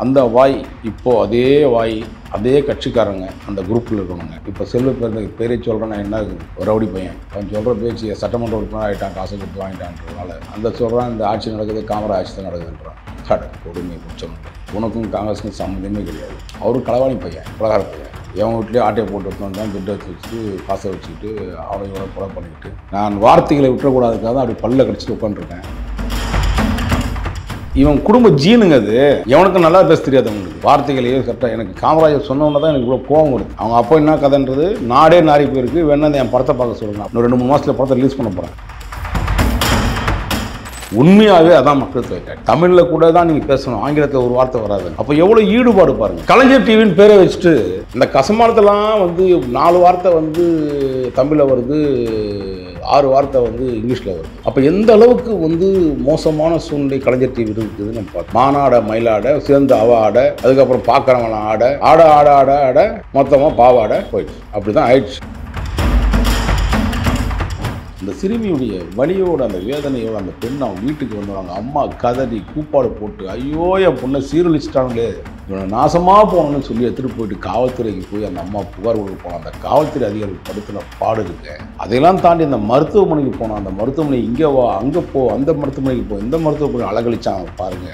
அந்த வாய் இப்போது அதே வாய் அதே கட்சிக்காரங்க அந்த குரூப்பில் இருக்கணுங்க. இப்போ செல்வ பேரே சொல்கிறேன்னா என்ன ஒரு ரவுடி பையன் அவன் சொல்கிற பேச்சு சட்டமன்ற உறுப்பினர் ஆகிட்டான், காசு கொடுத்து வாங்கிட்டான்றதுனால அந்த சொல்கிறான் இந்த ஆட்சி நடக்குது, காமரா ஆட்சி தான் நடக்குதுன்றான். கொடுமை குடிச்சவங்க. உனக்கும் காங்கிரஸுக்கும் சம்மந்தமே கிடையாது. அவரும் களவாணி பையன், பலகார பையன். எவன் வீட்லேயே ஆட்டையை போட்டு வந்தோம் தான் துட்டை வச்சுட்டு காசை வச்சுக்கிட்டு அவனையோட கொலை பண்ணிக்கிட்டு நான் வார்த்தைகளை விட்டுறக்கூடாதுக்காக தான் அப்படி பல்ல கடிச்சிட்டு உட்காந்துருக்கேன். இவன் குடும்ப ஜீனுங்க அது. எவனுக்கு நல்லா பேச தெரியாது அவங்களுக்கு. வார்த்தைகளையே கரெக்டாக எனக்கு காமராஜர் சொன்னவொன்னே தான் எனக்கு இவ்வளோ கோவம் வருது. அவங்க அப்போ என்ன கதைன்றது நாடே நாரி போயிருக்கு. வேணா என் படத்தை பார்க்க சொல்லுங்க. இன்னும் 2-3 மாதத்தில் படத்தை ரிலீஸ் பண்ண போகிறேன். உண்மையாகவே அதான் மக்கள் தேவை. தமிழில் கூட தான் நீங்கள் பேசணும், ஆங்கிலத்தில் ஒரு வார்த்தை வராது. அப்போ எவ்வளோ ஈடுபாடு பாருங்கள். கலைஞர் டிவின்னு பேரை வச்சுட்டு இந்த கசமானத்தெல்லாம் 4 வார்த்தை தமிழில் வருது, 6 வார்த்தை இங்கிலீஷில் வருது. அப்போ எந்த அளவுக்கு மோசமான சூழ்நிலை கலைஞர் டிவி இருக்குதுன்னு நம்ம பார்த்தோம். மானாட மயிலாட சேர்ந்து ஆட, அதுக்கப்புறம் பார்க்குறவங்கள ஆட ஆட ஆட ஆட ஆட மொத்தமாக பாவாடை போயிடுச்சு. அப்படி தான் ஆயிடுச்சு. அந்த சிறுமியுடைய வலியோட அந்த வேதனையோட அந்த பெண் அவங்க வீட்டுக்கு வந்துடுவாங்க. அம்மா கதறி கூப்பாடு போட்டு ஐயோ என் பொண்ணை சீரழிச்சிட்டாங்களே, இவனை நாசமாக போகணும்னு சொல்லி எடுத்துகிட்டு போயிட்டு காவல்துறைக்கு போய் அந்த அம்மா புகார் கொடுக்க போனோம். அந்த காவல்துறை அதிகாரிகள் படுத்தின பாடு இருக்கு. அதையெல்லாம் தாண்டி அந்த மருத்துவமனைக்கு போனோம். அந்த மருத்துவமனை இங்கே வா, அங்கே போ, அந்த மருத்துவமனைக்கு போ, இந்த மருத்துவமனை அழகழிச்சாங்க பாருங்க.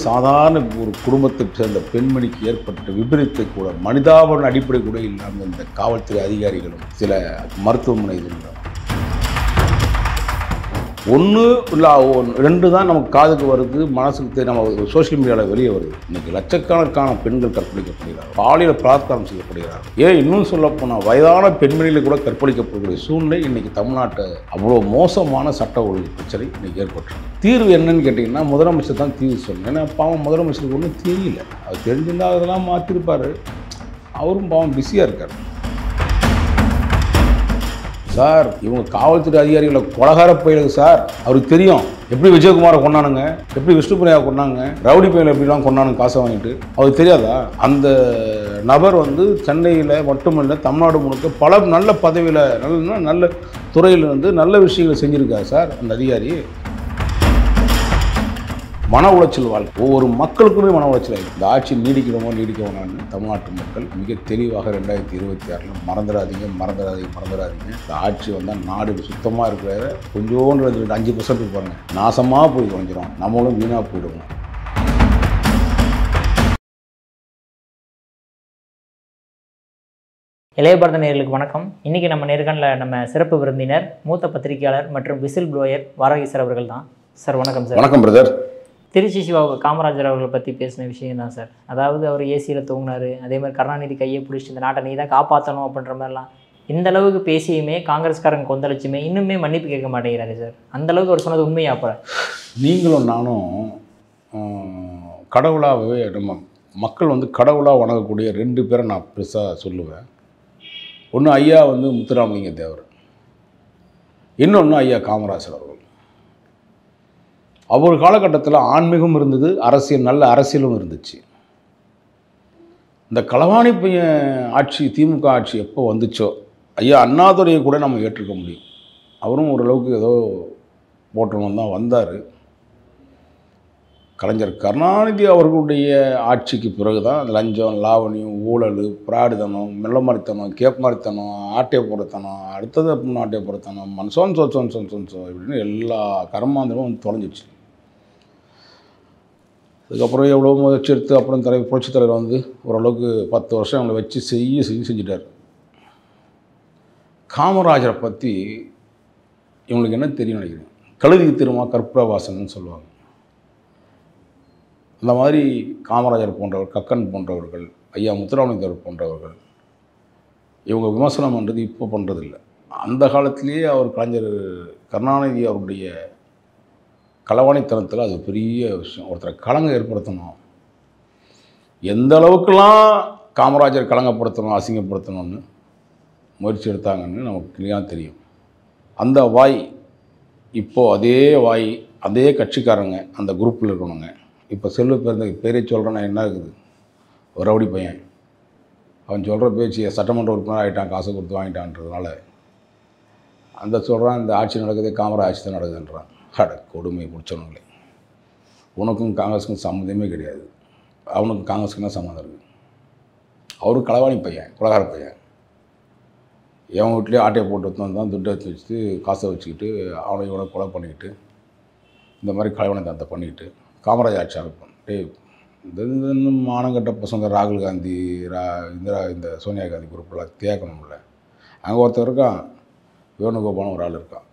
சாதாரண ஒரு குடும்பத்தை சேர்ந்த பெண்மணிக்கு ஏற்பட்ட விபரீத்தை கூட மனிதாபன அடிப்படை கூட இல்லாமல் இந்த காவல்துறை அதிகாரிகளும் சில மருத்துவமனை ஒன்று இல்லை 2 தான் நமக்கு காதுக்கு வருது, மனசுக்கு நம்ம சோஷியல் மீடியாவில் வெளியே வருது. இன்றைக்கி லட்சக்கணக்கான பெண்கள் கற்பழிக்கப்படுகிறார், பாலியல் பலாத்காரம் செய்யப்படுகிறார். இன்னும் சொல்லப்போனால் வயதான பெண்மணிகளை கூட கற்பழிக்கக்கூடிய சூழ்நிலை இன்றைக்கி தமிழ்நாட்டை அவ்வளோ மோசமான சட்ட ஒழுங்கு பிரச்சனை இன்றைக்கி ஏற்பட்டுருக்கு. தீர்வு என்னன்னு கேட்டிங்கன்னா முதலமைச்சர் தான் தீர்வு சொல்லணும். ஏன்னா பாவம் முதலமைச்சருக்கு ஒன்றும் தெரியல. அது தெரிஞ்சிருந்தால் அதெல்லாம் மாற்றிருப்பார். அவரும் பாவம் பிஸியாக இருக்கார். சார் இவங்க காவல்துறை அதிகாரிகளை கொலகார பயிலுங்க சார். அவருக்கு தெரியும் எப்படி விஜயகுமாரை கொண்டானுங்க, எப்படி விஷ்ணுபிரியா கொண்டாங்க, ரவுடி பயில எப்படிலாம் கொண்டானுங்க காசை வாங்கிட்டு. அவருக்கு தெரியாதா? அந்த நபர் சென்னையில் மட்டுமல்ல தமிழ்நாடு முழுக்க பல நல்ல பதவியில் நல்ல துறையில் நல்ல விஷயங்களை செஞ்சுருக்காரு சார் அந்த அதிகாரி. மன உளைச்சல் வாழ்க்கை ஒவ்வொரு மக்களுக்குமே மன உளைச்சல் ஆகிடும். இந்த ஆட்சி நீடிக்கணும்னு தமிழ்நாட்டு மக்கள் மிக தெளிவாக 2026 மறந்துடாதீங்க. இந்த ஆட்சி வந்தால் நாடு சுத்தமாக இருக்கிற கொஞ்சோண்டு 5% பாருங்க நாசமாக போய் குறைஞ்சிரும். நம்மளும் வீணாக போயிடுவோம். இளைய பாரத நேயர்களுக்கு வணக்கம். இன்றைக்கி நம்ம நேர்காணலில் நம்ம சிறப்பு விருந்தினர் மூத்த பத்திரிகையாளர் மற்றும் விசில் ப்ளோயர் வாராகி சார் அவர்கள் தான். சார் வணக்கம் சார். வணக்கம் பிரதர். திருச்சி சிவா காமராஜர் அவர்களை பற்றி பேசின விஷயம் தான் சார். அதாவது அவர் ஏசியில் தூங்கினார், அதே மாதிரி கருணாநிதி கையை பிடிச்சி இந்த நாட்டை நீ தான் காப்பாற்றணும் அப்படின்ற மாதிரிலாம் இந்த அளவுக்கு பேசியுமே காங்கிரஸ்காரங்க கொந்தளிச்சுமே இன்னுமே மன்னிப்பு கேட்க மாட்டேங்கிறாரு சார். அந்தளவுக்கு அவர் சொன்னது உண்மையா? அப்போ நீங்களும் நானும் கடவுளாகவே நம்ம மக்கள் கடவுளாக வணங்கக்கூடிய 2 பேரை நான் பெருசாக சொல்லுவேன். ஒன்று ஐயா முத்துராமலிங்க தேவர், இன்னொன்று ஐயா காமராஜர் அவர்கள். ஒவ்வொரு காலகட்டத்தில் ஆன்மீகம் இருந்தது, நல்ல அரசியலும் இருந்துச்சு. இந்த களவாணி பையன் ஆட்சி, திமுக ஆட்சி எப்போ வந்துச்சோ ஐயா அண்ணாதுரையை கூட நம்ம ஏற்றுக்க முடியும். அவரும் ஓரளவுக்கு ஏதோ போட்டவன் தான் வந்தார். கலைஞர் கருணாநிதி அவர்களுடைய ஆட்சிக்கு பிறகு தான் லஞ்சம், லாவணியம், ஊழல், பிராடுதனம், மெல்லமரித்தனம், கேப்மரித்தனம், ஆட்டையை பொறுத்தனம், அடுத்தது அப்படின்னு ஆட்டையை பொறுத்தனம், மன்சோன் இப்படின்னு எல்லா கர்மாந்திரமும் தொலைஞ்சிச்சு. அதுக்கப்புறம் எவ்வளோ முயற்சி எடுத்து அப்புறம் புரட்சித் தலைவர் ஓரளவுக்கு 10 வருஷம் அவங்களை வச்சு செஞ்சுட்டார். காமராஜரை பற்றி இவங்களுக்கு என்ன தெரியும் நினைக்கிறேன்? கழுதிக்கு திரும்ப கற்பூரவாசன்னு சொல்லுவாங்க. அந்த மாதிரி காமராஜர் போன்றவர், கக்கன் போன்றவர்கள், ஐயா முத்துராமலிங்க தேவர் போன்றவர்கள் இவங்க விமர்சனம் பண்ணுறது இப்போ பண்ணுறதில்லை. அந்த காலத்திலேயே அவர் கலைஞர் கருணாநிதி அவருடைய களவாணித்தனத்தில் அது பெரிய விஷயம். ஒருத்தரை களங்க ஏற்படுத்தணும், எந்த அளவுக்குலாம் காமராஜர் களங்கப்படுத்தணும், அசிங்கப்படுத்தணும்னு முயற்சி எடுத்தாங்கன்னு நமக்கு கிளியாக தெரியும். அந்த வாய் இப்போது அதே கட்சிக்காரங்க அந்த குரூப்பில் இருக்கணுங்க. இப்போ செல்வ பேரே சொல்கிறேன்னா என்ன இருக்குது ஒரு ரவுடி பையன் அவன் சொல்கிற பேச்சு சட்டமன்ற உறுப்பினர் ஆகிட்டான், காசு கொடுத்து வாங்கிட்டான்றதுனால அந்த சொல்கிறான் இந்த ஆட்சி நடக்குது, காமரா ஆட்சி தான் நடக்குதுன்றான். கொடுமை பிடிச்சவங்களே. உனக்கும் காங்கிரஸுக்கும் சம்மந்தமே கிடையாது. அவனுக்கு காங்கிரஸுக்கு என்ன சம்மந்தம் இருக்குது? அவரு களவாணி பையன், கொலகார பையன். எவன் வீட்லேயே ஆட்டையை போட்டு எடுத்து வந்தான், துட்டை எடுத்து வச்சுட்டு காசை வச்சுக்கிட்டு அவனை இவனை கொலை பண்ணிக்கிட்டு இந்த மாதிரி களவாணி தனத்தை பண்ணிக்கிட்டு காமராஜ் ஆட்சி அமைப்பான். இந்த மானங்கட்ட பசங்க ராகுல் காந்தி இந்த சோனியா காந்தி குரூப்பெல்லாம் தேக்கணும்ல. அங்கே ஒருத்தர் இருக்கான், வேணுகோபால்னு ஒரு ஆள் இருக்கான்.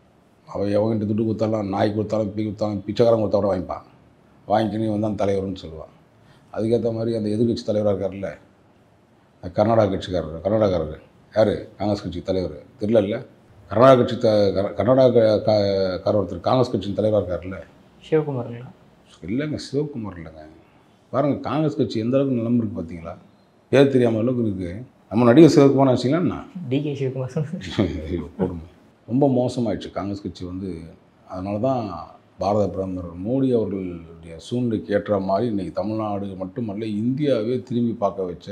அவன் எவங்கிட்ட துட்டு கொடுத்தாலும், நாய் கொடுத்தாலும், பீ கொடுத்தாலும், பிச்சைக்காரன் கொடுத்தா கூட வாங்கிப்பான். வாங்கிக்கினு வந்தான் தலைவர்னு சொல்லுவான். அதுக்கேற்ற மாதிரி அந்த எதிர்கட்சி தலைவராக இருக்கார்ல, கர்நாடகா கட்சிக்காரர், கர்நாடகாரர் யார்? காங்கிரஸ் கட்சி தலைவர் தெரியல. கர்நாடகா கட்சி கர்நாடகாக்கார ஒருத்தர் காங்கிரஸ் கட்சியின் தலைவராக இருக்கார்ல, சிவகுமாருங்களா? இல்லைங்க, சிவகுமார் இல்லைங்க. பாருங்கள், காங்கிரஸ் கட்சி எந்த அளவுக்கு நிலம்பு இருக்குது பார்த்தீங்களா? பேர் தெரியாமல் அளவுக்கு இருக்குது. நம்ம நடிகர் சிவகுமார் வச்சிங்களா? டிகே சிவகுமார் போடுங்க. ரொம்ப மோசமாயிடுச்சு காங்கிரஸ் கட்சி வந்து. அதனால தான் பாரத பிரதமர் மோடி அவர்களுடைய சூழ்நிலைக்கு ஏற்ற மாதிரி இன்றைக்கி தமிழ்நாடு மட்டுமல்ல இந்தியாவே திரும்பி பார்க்க வச்ச.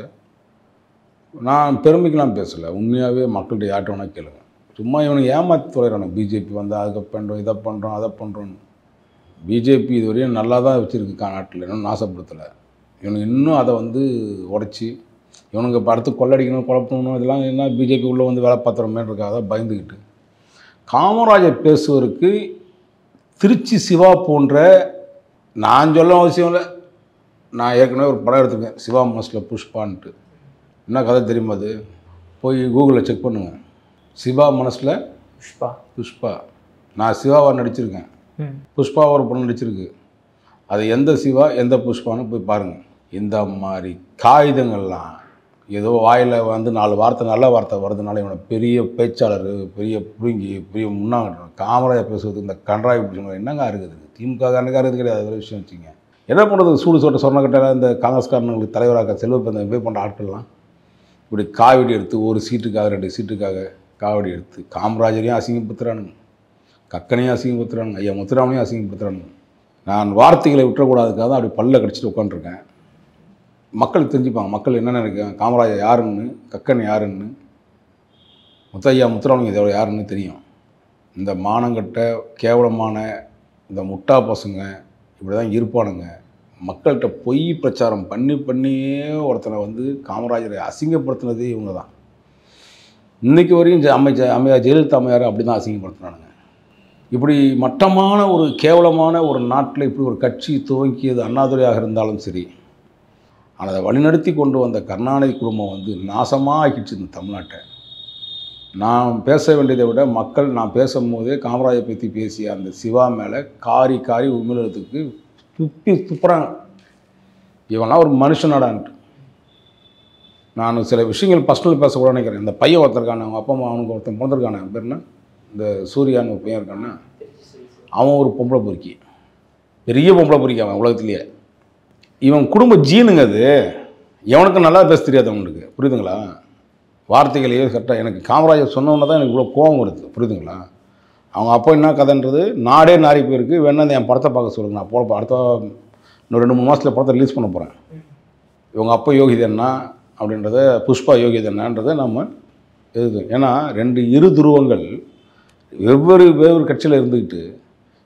நான் பெருமைக்கெலாம் பேசலை, உண்மையாகவே மக்கள்கிட்ட யார்கிட்ட வேணால் கேளுங்க. சும்மா இவனுக்கு ஏமாற்றி தொலைறானு. பிஜேபி வந்து அதை பண்ணுறோம், இதை பண்ணுறோம், அதை பண்ணுறோன்னு. பிஜேபி இதுவரையும் நல்லா தான் வச்சுருக்கு நாட்டில், இன்னும் நாசப்படுத்தலை. இவனுக்கு இன்னும் அதை வந்து உடச்சி இவனுக்கு இப்போ அடுத்து கொள்ளடிக்கணும், குழப்பணும், இதெல்லாம் என்ன பிஜேபி உள்ளே வந்து வேலை பார்த்துறமேன்றக்காக பயந்துக்கிட்டு காமராஜர் பேசுவதற்கு திருச்சி சிவா போன்ற, நான் சொல்ல அவசியம் இல்லை, நான் ஏற்கனவே ஒரு படம் எடுத்துருக்கேன் சிவா மனசில் புஷ்பான்ட்டு. என்ன கதை தெரியுமா? அது போய் கூகுளில் செக் பண்ணுங்கள். சிவா மனசில் புஷ்பா. நான் சிவாவை நடிச்சிருக்கேன், புஷ்பாவை ஒரு பொண்ணு நடிச்சிருக்கு. அது எந்த சிவா எந்த புஷ்பான்னு போய் பாருங்கள். இந்த மாதிரி காகிதங்கள்லாம் ஏதோ வாயில் வந்து 4 வார்த்தை நல்ல வார்த்தை வருதுனால இவனை பெரிய பேச்சாளர், பெரிய புடுங்கி, பெரிய முன்னாங்க காமராஜர் பேசுவது இந்த கன்றாய் சொல்லுவாங்க. என்னங்க இருக்குது? திமுக கணக்காரது கிடையாது, வேறு விஷயம் வச்சுங்க. என்ன பண்ணுறது? சூடு சோட்ட சொன்னக்கிட்ட இந்த காங்கிரஸ்காரங்களுக்கு தலைவராக செல்வப்பந்த போய் பண்ணுற ஆட்கள்லாம் இப்படி காவடி எடுத்து ஒரு சீட்டுக்காக 2 சீட்டுக்காக காவடி எடுத்து காமராஜரையும் அசிங்கப்படுத்துகிறானுங்க, கக்கனையும் அசிங்கப்படுத்துகிறானுங்க, ஐயா முத்துராமனையும் அசிங்கப்படுத்துகிறானுங்க. நான் வார்த்தைகளை விட்டுறக்கூடாதுக்காக தான் அப்படி பல்ல கடிச்சிட்டு உட்காந்துருக்கேன். மக்கள் தெரிஞ்சுப்பாங்க, மக்கள் என்ன நினைக்கிறாங்க, காமராஜர் யாருன்னு, கக்கன் யாருன்னு, முத்தையா முத்துராமலிங்க இதோட யாருன்னு தெரியும். இந்த மானங்கட்ட கேவலமான இந்த முட்டா பசங்க இப்படி தான் இருப்பானுங்க. மக்கள்கிட்ட பொய் பிரச்சாரம் பண்ணியே ஒருத்தனை வந்து காமராஜரை அசிங்கப்படுத்தினதே இவங்க தான். இன்றைக்கி வரையும் அம்மையார் ஜெயலலிதா அம்மையார் அப்படி தான் அசிங்கப்படுத்தினானுங்க. இப்படி மட்டமான ஒரு கேவலமான ஒரு நாட்டில் இப்படி ஒரு கட்சி துவங்கியது அண்ணாதுரையாக இருந்தாலும் சரி, ஆனால் அதை வழிநடத்தி கொண்டு வந்த கருணாநிதி குடும்பம் வந்து நாசமாக ஆக்கிடுச்சு இந்த தமிழ்நாட்டை. நான் பேச வேண்டியதை விட மக்கள் நான் பேசும்போதே காமராஜர் பற்றி பேசிய அந்த சிவா மேலே காரி உமிழத்துக்கு துப்புறாங்க. இவன்லாம் ஒரு மனுஷனாடான்ட்டு. நான் சில விஷயங்கள் பர்சனல் பேசக்கூட நினைக்கிறேன். இந்த பையன் ஒருத்தருக்கான, அவங்க அப்பா அம்மா அவனுக்கு ஒருத்தன் பிறந்திருக்கானே, பேர்னா இந்த சூர்யான்னு ஒரு பையன் இருக்கான்னா, அவன் ஒரு பொம்பளை பொறுக்கி, பெரிய பொம்பளை பொறுக்கி அவன் உலகத்துலேயே. இவன் குடும்ப ஜீனுங்க அது. எவனுக்கும் நல்லா பேச தெரியாது அவனுக்கு, புரியுதுங்களா? வார்த்தைகளையே கரெக்டாக எனக்கு காமராஜர் சொன்னவொன்னே தான் எனக்கு இவ்வளோ கோபம் வருது, புரியுதுங்களா? அவங்க அப்போ என்ன கதைன்றது நாடே நாரி போயிருக்கு. வேணா என் படத்தை பார்க்க சொல்லுங்க, நான் போட அடுத்த இன்னும் 2-3 மாதத்தில் படத்தை ரிலீஸ் பண்ண போகிறேன். இவங்க அப்போ யோகிதை என்ன அப்படின்றத, புஷ்பா யோகிதை என்னன்றதை நம்ம எது. ஏன்னா 2 இரு துருவங்கள் வெவ்வேறு கட்சியில் இருந்துக்கிட்டு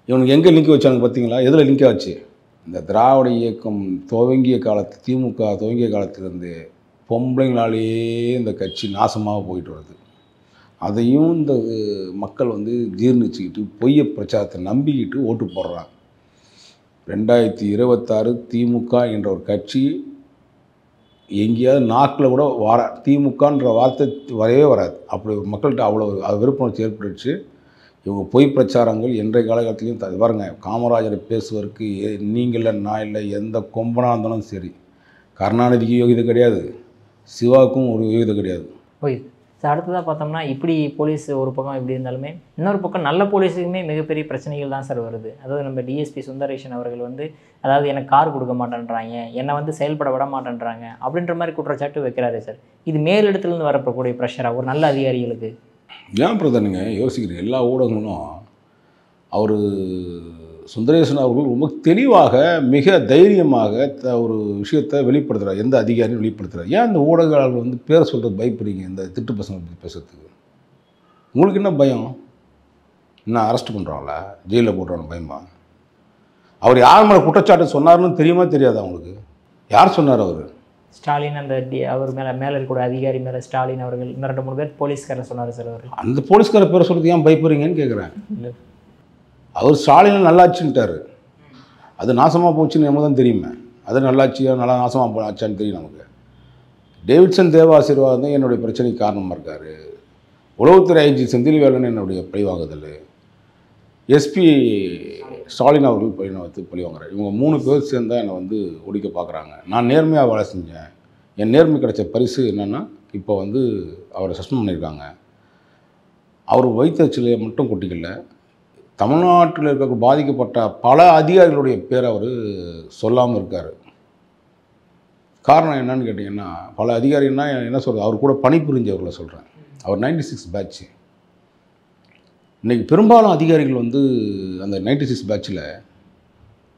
இவனுக்கு எங்கே லிங்க் வச்சாங்க பார்த்தீங்களா? எதில் லிங்க் ஆச்சு? இந்த திராவிட இயக்கம் துவங்கிய காலத்து, திமுக துவங்கிய காலத்திலேருந்து பொம்பளைங்களாலேயே இந்த கட்சி நாசமாக போயிட்டு வருது. அதையும் இந்த மக்கள் வந்து ஜீர்ணிச்சுக்கிட்டு பொய்ய பிரச்சாரத்தை நம்பிக்கிட்டு ஓட்டு போடுறாங்க. 2026 திமுக என்ற ஒரு கட்சி எங்கேயாவது நாக்கில் கூட திமுகன்ற வார்த்தை வரவே வராது. அப்படி ஒரு மக்கள்கிட்ட அவ்வளோ விருப்பம் ஏற்பட்டுச்சு. இவங்க பொய் பிரச்சாரங்கள் இன்றைய காலகட்டத்திலையும் பாருங்க. காமராஜரை பேசுவதற்கு நீங்கள் இல்லை, நான் இல்லை, எந்த கொம்பனாக இருந்தாலும் சரி, கருணாநிதிக்கு யோகிதை கிடையாது, சிவாவுக்கும் ஒரு யோகிதை கிடையாது. ஓய் சார், அடுத்ததாக பார்த்தோம்னா இப்படி போலீஸ் ஒரு பக்கம் இப்படி இருந்தாலுமே இன்னொரு பக்கம் நல்ல போலீஸுக்குமே மிகப்பெரிய பிரச்சனைகள் தான் சார் வருது. அதாவது நம்ம டிஎஸ்பி சுந்தரேஷன் அவர்கள் வந்து, அதாவது எனக்கு கார் கொடுக்க மாட்டேன்றாங்க, என்னை வந்து செயல்பட விட மாட்டேன்றாங்க அப்படின்ற மாதிரி குற்றச்சாட்டு வைக்கிறாரு சார். இது மேலிடத்துலேருந்து வரக்கூடிய ப்ரெஷராக ஒரு நல்ல அதிகாரிகளுக்கு? ஏன் பிரதனுங்க யோசிக்கிறேன். எல்லா ஊடகங்களும் அவர் சுந்தரேசன் அவர்கள் ரொம்ப தெளிவாக மிக தைரியமாக ஒரு விஷயத்தை வெளிப்படுத்துகிறார். எந்த அதிகாரியும் வெளிப்படுத்துகிறார். ஏன் இந்த ஊடகங்கள் வந்து பேரை சொல்கிறது பயப்படுறீங்க? இந்த திட்டு பசங்க பற்றி பேசுறதுக்கு உங்களுக்கு என்ன பயம்? என்ன அரெஸ்ட் பண்ணுறாங்களா, ஜெயிலில் போட்டுறாங்க பயமா? அவர் யார் மேலே குற்றச்சாட்டு சொன்னார்னு தெரியுமா தெரியாது அவங்களுக்கு? யார் சொன்னார் அவர்? ஸ்டாலின் அந்த அவர் மேலே இருக்கக்கூடிய அதிகாரி மேலே ஸ்டாலின் அவர்கள் இன்னும் 2-3 பேர் போலீஸ்காரர் சொன்னார் சார். அவர் அந்த போலீஸ்கார பேரை சொல்கிறது ஏன் பயப்படுறீங்கன்னு கேட்குறேன். இல்லை அவர் ஸ்டாலின் நல்லாச்சுன்ட்டார். அது நாசமாக போச்சுன்னு நம்ம தான் தெரியுமே. அது நல்லாச்சியா நல்லா நாசமாக ஆச்சான்னு தெரியும் நமக்கு. டேவிட்சன் தேவ ஆசீர்வாதம் தான் என்னுடைய பிரச்சனைக்கு காரணமாக இருக்கார். உளவுத்துறை ஐஜி செந்தில்வேலன் என்னுடைய பழிவாங்குதல், எஸ்பி ஸ்டாலின் அவர்கள் பழிவாங்குறாரு. இவங்க 3 பேர் சேர்ந்து என்னை வந்து ஒழிக்க பார்க்குறாங்க. நான் நேர்மையாக வேலை செஞ்சேன். என் நேர்மை கிடைச்ச பரிசு என்னென்னா, இப்போ வந்து அவரை சஸ்பெண்ட் பண்ணியிருக்காங்க. அவர் வைத்தறிச்சலை மட்டும் கொட்டிக்கல, தமிழ்நாட்டில் இருக்க பாதிக்கப்பட்ட பல அதிகாரிகளுடைய பேரை அவர் சொல்லாமல் இருக்கார். காரணம் என்னன்னு கேட்டிங்கன்னா, பல அதிகாரின்னா என்ன சொல்கிறது, அவர் கூட பணிபுரிஞ்சவர்களை சொல்கிறேன். அவர் 96 பேட்ச். இன்றைக்கி பெரும்பாலும் அதிகாரிகள் வந்து அந்த 96 பேட்சில்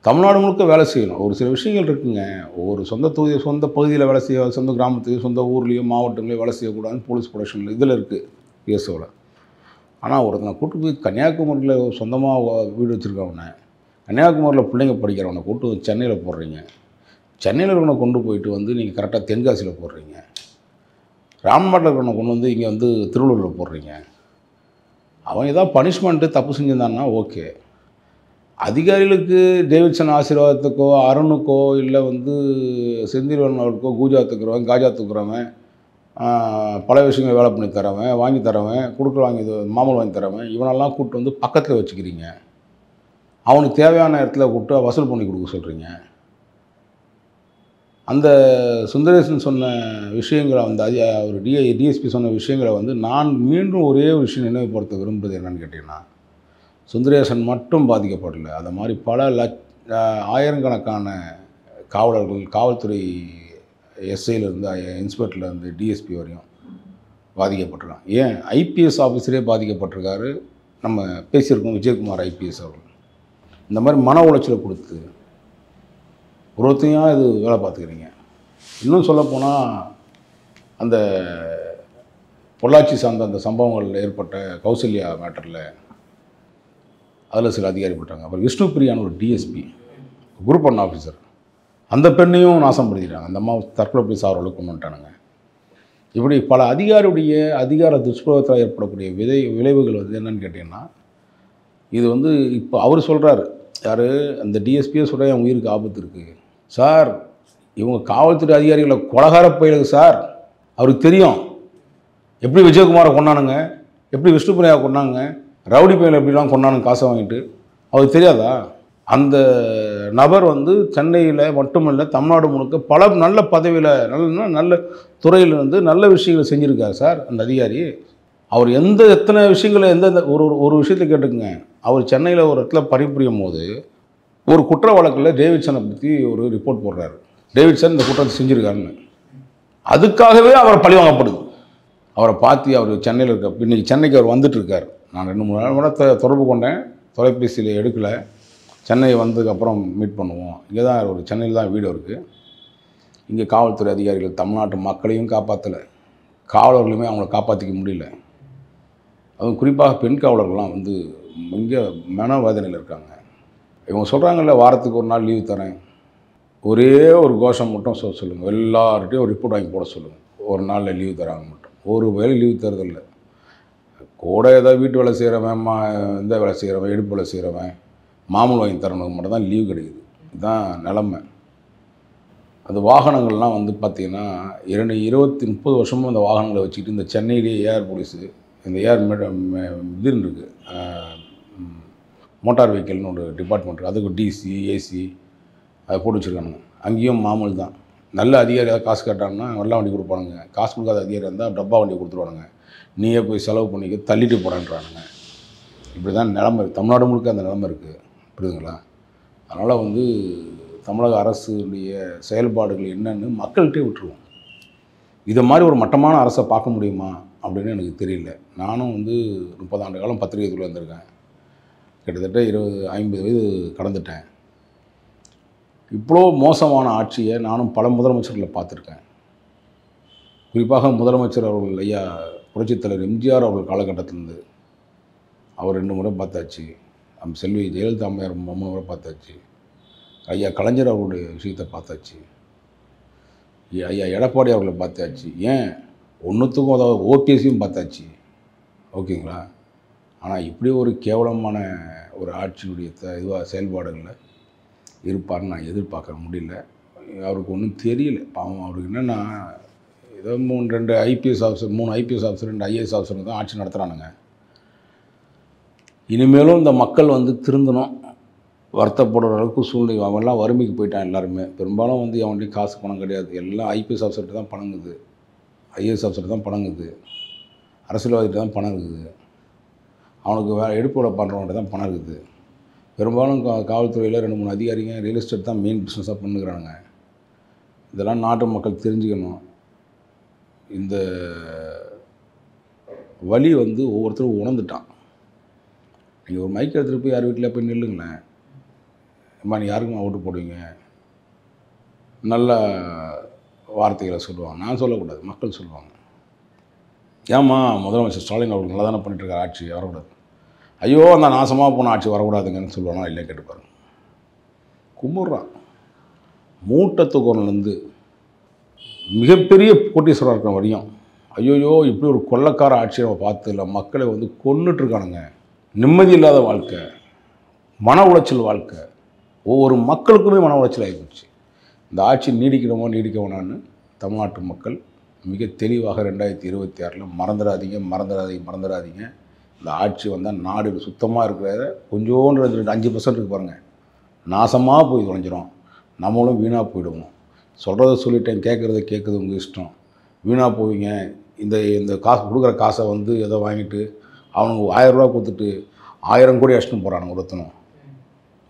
தமிழ்நாடு முழுக்க வேலை செய்யணும். ஒரு சில விஷயங்கள் இருக்குங்க. ஒரு சொந்த தொகுதி சொந்த பகுதியில் வேலை செய்ய, சொந்த கிராமத்துலேயும் சொந்த ஊர்லேயும் மாவட்டங்களையும் வேலை செய்யக்கூடாதுன்னு போலீஸ் ப்ரொடக்ஷனில் இதில் இருக்குது பிஎஸ்ஓவில். ஆனால் ஒருத்தனை கூட்டு போய் கன்னியாகுமரியில் சொந்தமாக வீடு வச்சுருக்கவனை, கன்னியாகுமரியில் பிள்ளைங்க படிக்கிறவனை கூட்டு சென்னையில் போடுறீங்க. சென்னையில் இருக்கிறவனை கொண்டு போயிட்டு வந்து நீங்கள் கரெக்டாக தென்காசியில் போடுறீங்க. ராம்நாட்டில் இருக்கிறவனை கொண்டு வந்து இங்கே வந்து திருவள்ளூரில் போடுறீங்க. அவன் ஏதாவது பனிஷ்மெண்ட்டு தப்பு செஞ்சிருந்தான்னா ஓகே. அதிகாரிகளுக்கு டேவிட்சன் ஆசீர்வாதத்துக்கோ அருணுக்கோ இல்லை வந்து செந்தில்வேலன் அவர்களுக்கோ கூஜா தூக்குறவன் காஜா தூக்குறவன், பல விஷயங்கள் வேலை பண்ணி தரவன், வாங்கி தரவன், கொடுக்க வாங்கி மாமூல் வாங்கி தரவன், இவனெல்லாம் கூப்பிட்டு வந்து பக்கத்தில் வச்சுக்கிறீங்க. அவனுக்கு தேவையான இடத்துல கூப்பிட்டு வசூல் பண்ணி கொடுக்க சொல்கிறீங்க. அந்த சுந்தரேசன் சொன்ன விஷயங்களை வந்து அவர் டிஎஸ்பி சொன்ன விஷயங்களை வந்து நான் மீண்டும் ஒரே ஒரு விஷயம் நினைவுபடுத்த விரும்புகிறது என்னென்னு கேட்டிங்கன்னா, சுந்தரேசன் மட்டும் பாதிக்கப்படலை. அந்த மாதிரி பல ஆயிரக்கணக்கான காவலர்கள், காவல்துறை எஸ்ஐலேருந்து இன்ஸ்பெக்டர்லேருந்து டிஎஸ்பி வரையும் பாதிக்கப்பட்டிருக்காங்க. ஏன் ஐபிஎஸ் ஆஃபீஸரே பாதிக்கப்பட்டிருக்காரு. நம்ம பேசியிருக்கோம் விஜயகுமார் ஐபிஎஸ் அவர்கள். இந்த மாதிரி மன உளைச்சலை கொடுத்து ஒருத்தையும் இது வேலை பார்த்துக்கிறீங்க. இன்னும் சொல்லப்போனால் அந்த பொள்ளாச்சி சார்ந்த அந்த சம்பவங்களில் ஏற்பட்ட கௌசல்யா மேட்டரில் அதில் சில அதிகாரி போட்டாங்க. அப்புறம் விஷ்ணுபிரியான்னு ஒரு டிஎஸ்பி, குரூப் 1 ஆஃபீஸர், அந்த பெண்ணையும் நாசப்படுத்திட்டாங்க. அந்த அம்மா தற்கொலை போய் சாவர்களுக்கு கொண்டு வந்துட்டானுங்க. இப்படி பல அதிகாரியுடைய அதிகார துஷ்பிரயோகத்தில் ஏற்படக்கூடிய விளைவுகள் வந்து என்னென்னு கேட்டிங்கன்னா, இது வந்து இப்போ அவர் சொல்கிறாரு, யார் அந்த டிஎஸ்பியே சொல்கிற என் உயிருக்கு ஆபத்து இருக்குது சார், இவங்க காவல்துறை அதிகாரிகளை கொலகார பயிலுது சார், அவருக்கு தெரியும் எப்படி விஜயகுமாரை கொண்டானுங்க, எப்படி விஷ்ணுபிரியா கொண்டாங்க, ரவுடி பயில எப்படிலாம் கொண்டானுங்க காசை வாங்கிட்டு, அவருக்கு தெரியாதா? அந்த நபர் வந்து சென்னையில் மட்டுமில்லை தமிழ்நாடு முழுக்க பல நல்ல பதவியில் நல்ல துறையில் வந்து நல்ல விஷயங்களை செஞ்சுருக்காரு சார் அந்த அதிகாரி. அவர் எத்தனை விஷயங்களை ஒரு விஷயத்தை கேட்டுக்குங்க. அவர் சென்னையில் ஒரு இடத்துல பணிபுரியும் போது ஒரு குற்ற வழக்கில் டேவிட்சனை பற்றி ஒரு ரிப்போர்ட் போடுறாரு. டேவிட்சன் இந்த குற்றத்தை செஞ்சுருக்காருன்னு. அதுக்காகவே அவர் பழிவாங்கப்படுது. அவரை பார்த்து அவர் சென்னையில் இருக்க இன்றைக்கி சென்னைக்கு அவர் வந்துட்டுருக்கார். நான் 2-3 நாள் கூட தொடர்பு கொண்டேன், தொலைபேசியில் எடுக்கலை. சென்னை வந்ததுக்கப்புறம் மீட் பண்ணுவோம். இங்கே தான் ஒரு சென்னையில் தான் வீடு இருக்குது. இங்கே காவல்துறை அதிகாரிகள் தமிழ்நாட்டு மக்களையும் காப்பாற்றலை, காவலர்களுமே அவங்கள காப்பாற்றிக்க முடியல. அதுவும் குறிப்பாக பெண் காவலர்கள்லாம் வந்து இங்கே மனவேதனையில் இருக்காங்க. இவங்க சொல்கிறாங்கல்ல, வாரத்துக்கு ஒரு நாள் லீவு தரேன், ஒரே ஒரு கோஷம் மட்டும் சொல்லுங்கள், எல்லார்ட்டையும் ஒரு ரிப்போர்ட் வாங்கி போட சொல்லுங்கள். ஒரு நாளில் லீவு தராங்க மட்டும், ஒரு வேலை லீவு தரதில்லை. கூட ஏதாவது வீட்டு வேலை செய்கிறவன், இந்த வேலை செய்கிறவன், எடுப்பு வேலை செய்கிறவன், மாமூல் வாங்கி தரணுக்கு மட்டும் தான் லீவு கிடைக்குது. இதுதான் நிலமை. அந்த வாகனங்கள்லாம் வந்து பார்த்திங்கன்னா 20-30 வருஷமும் அந்த வாகனங்களை வச்சுக்கிட்டு இந்த சென்னையிலேயே ஏர் போலீஸு, இந்த ஏர் இதுன்னு இருக்குது, மோட்டார் வெஹிக்கிள்னு ஒரு டிபார்ட்மெண்ட் இருக்குது, அதுக்கு டிசி ஏசி அதை போட்டு வச்சுருக்கானுங்க. அங்கேயும் மாமூல் தான். நல்ல அதிகாரி ஏதாவது காசு கேட்டாங்கன்னா வெள்ளை வண்டி கொடுப்பானுங்க, காசு கொடுக்காத அதிகாரி இருந்தால் டப்பா வண்டி கொடுத்துருவானுங்க, நீயே போய் செலவு பண்ணிக்க தள்ளிட்டு போகிறான்றானுங்க. இப்படி தான் நிலமை தமிழ்நாடு முழுக்க அந்த நிலமை இருக்குது, புரியுதுங்களா? அதனால் வந்து தமிழக அரசுடைய செயல்பாடுகள் என்னன்னு மக்கள்கிட்டே விட்டுருவோம். இதை மாதிரி ஒரு மட்டமான அரசை பார்க்க முடியுமா அப்படின்னு எனக்கு தெரியல. நானும் வந்து 30 ஆண்டு காலம் பத்திரிகை துறையில் இருந்திருக்கேன். கிட்டத்தட்ட 50 வயது கடந்துட்டேன். இவ்வளோ மோசமான ஆட்சியை நானும் பல முதலமைச்சர்களை பார்த்துருக்கேன். குறிப்பாக முதலமைச்சர் அவர்கள் ஐயா புரட்சித் தலைவர் எம்ஜிஆர் அவர்கள் காலகட்டத்திலேருந்து அவர் 2 முறை பார்த்தாச்சு, நம்ம செல்வி ஜெயலலிதா அம்மையார் 3 முறை பார்த்தாச்சு, ஐயா கலைஞர் அவருடைய விஷயத்தை பார்த்தாச்சு. ஐயா எடப்பாடி அவர்களை பார்த்தாச்சு, ஏன் ஒன்றுத்துக்கும் அதாவது ஓபிஎஸ்ஸையும் பார்த்தாச்சு, ஓகேங்களா. ஆனால் இப்படி ஒரு கேவலமான ஒரு ஆட்சியினுடைய இதுவாக செயல்பாடுகளில் இருப்பார்னு நான் எதிர்பார்க்க முடியல. அவருக்கு ஒன்றும் தெரியல பாவம். அவருக்கு என்னென்னா ஏதோ 3 IPS officer 3 IPS officer 2 IAS officer தான் ஆட்சி நடத்துகிறானுங்க. இனிமேலும் இந்த மக்கள் வந்து திருந்தணும், வருத்தப்படுற அளவுக்கு சூழ்நிலை. அவன்லாம் வறுமைக்கு போயிட்டான் எல்லாருமே. பெரும்பாலும் வந்து அவன்கிட்ட காசு பணம் கிடையாது. எல்லாம் ஐபிஎஸ் ஆஃபீஸர்கிட்ட தான் பணங்குது, ஐஏஎஸ் ஆஃபீஸர்கிட்ட தான் பணங்குது, அரசியல்வாதிகிட்ட தான் பணம் இருக்குது, அவனுக்கு எடுப்போட பண்ணுறவன்கிட்ட தான் பணம் இருக்குது. பெரும்பாலும் காவல்துறையில் 2-3 அதிகாரிங்க ரியல் எஸ்டேட் தான் மெயின் பிஸ்னஸாக பண்ணுகிறானுங்க. இதெல்லாம் நாட்டு மக்கள் தெரிஞ்சுக்கணும். இந்த வழி வந்து ஒவ்வொருத்தரும் உணர்ந்துட்டான். நீங்கள் ஒரு மைக் எடுத்துகிட்டு போய் யார் வீட்டில் போய் நில்லுங்களேன், அம்மா நீ யாருக்குமா ஓட்டு போடுவீங்க, நல்ல வார்த்தைகளை சொல்லுவாங்க. நான் சொல்லக்கூடாது, மக்கள் சொல்லுவாங்க. ஏம்மா முதலமைச்சர் ஸ்டாலின் அவர்கள் நல்லா தானே பண்ணிட்டுருக்கார், ஆட்சி வரக்கூடாது, ஐயோ அந்த நாசமாக போன ஆட்சி வரக்கூடாதுங்கன்னு சொல்லுவானா இல்லை கேட்டுப்பாருங்க. கும்பிட்றான். மூட்டத்துக்குறலேருந்து மிகப்பெரிய கோட்டீஸ்வரர் இருக்கிற வரையும் ஐயோயோ இப்படி ஒரு கொள்ளக்கார ஆட்சியை நம்ம பார்த்து இல்லை, மக்களை வந்து கொன்னுட்ருக்கானுங்க. நிம்மதி இல்லாத வாழ்க்கை, மன உளைச்சல் வாழ்க்கை, ஒவ்வொரு மக்களுக்குமே மன உளைச்சல் ஆகிப்போச்சு. இந்த ஆட்சி நீடிக்கணுமோ நீடிக்க வேணான்னு தமிழ்நாட்டு மக்கள் மிக தெளிவாக 2026 மறந்துடாதீங்க. இந்த ஆட்சி வந்தால் நாடு சுத்தமாக இருக்கிறத கொஞ்சோண்டு 5% இருக்கு பாருங்கள், நாசமாக போய் தொலைஞ்சிரும். நம்மளும் வீணாக போயிடுவோம். சொல்கிறத சொல்லிட்டேன், கேட்குறது உங்கள் இஷ்டம். வீணாக போவீங்க. இந்த காசு கொடுக்குற காசை வந்து எதோ வாங்கிட்டு அவனுக்கு 1000 ரூபா கொடுத்துட்டு 1000 கோடி அடிச்சுட்டு போகிறானுங்க.